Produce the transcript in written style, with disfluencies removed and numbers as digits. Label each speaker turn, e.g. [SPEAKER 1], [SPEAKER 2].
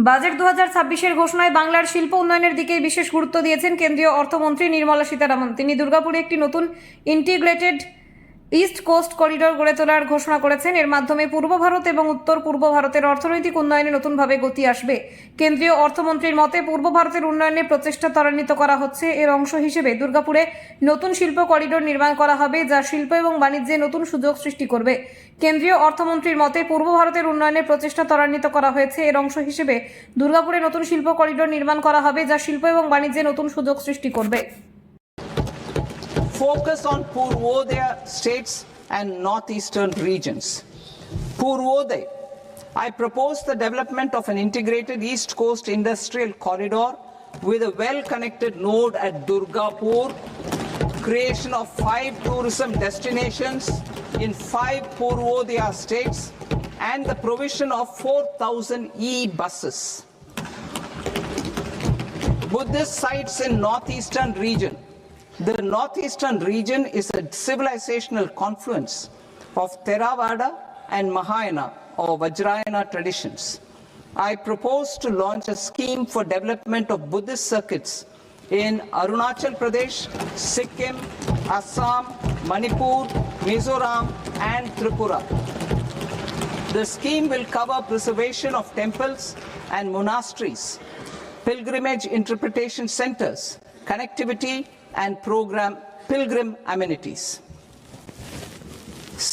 [SPEAKER 1] Budget 2026-এর ঘোষণায় বাংলার শিল্প উন্নয়নের দিকে বিশেষ গুরুত্ব দিয়েছেন কেন্দ্রীয় অর্থমন্ত্রী নির্মলা সীতারামন। তিনি দুর্গাপুরে একটি নতুন ইন্টিগ্রেটেড ইস্ট কোস্ট করিডোর গড়ে তোলার ঘোষণা করেছেন। এর মাধ্যমে পূর্ব ভারত এবং উত্তর পূর্ব ভারতের অর্থনৈতিক উন্নয়নে নতুনভাবে গতি আসবে। কেন্দ্রীয় অর্থমন্ত্রীর মতে পূর্ব ভারতের উন্নয়নে প্রচেষ্টা ত্বরান্বিত করা হচ্ছে। এর অংশ হিসেবে দুর্গাপুরে নতুন শিল্প করিডোর নির্মাণ করা হবে, যা শিল্প এবং বাণিজ্যে নতুন সুযোগ সৃষ্টি করবে। কেন্দ্রীয় অর্থমন্ত্রীর মতে পূর্ব ভারতের উন্নয়নে প্রচেষ্টা ত্বরান্বিত করা হয়েছে। এর অংশ হিসেবে দুর্গাপুরে নতুন শিল্প করিডোর নির্মাণ করা হবে, যা শিল্প এবং বাণিজ্যে নতুন সুযোগ সৃষ্টি করবে।
[SPEAKER 2] Focus on Purvodaya states and northeastern regions. Purvodaya, I propose the development of an integrated East Coast industrial corridor with a well-connected node at Durgapur, creation of 5 tourism destinations in 5 Purvodaya states, and the provision of 4,000 e-buses. Buddhist sites in northeastern region. The northeastern region is a civilizational confluence of Theravada and Mahayana or Vajrayana traditions. I propose to launch a scheme for development of Buddhist circuits in Arunachal Pradesh, Sikkim, Assam, Manipur, Mizoram and Tripura. The scheme will cover preservation of temples and monasteries, pilgrimage interpretation centers, connectivity and pilgrim amenities.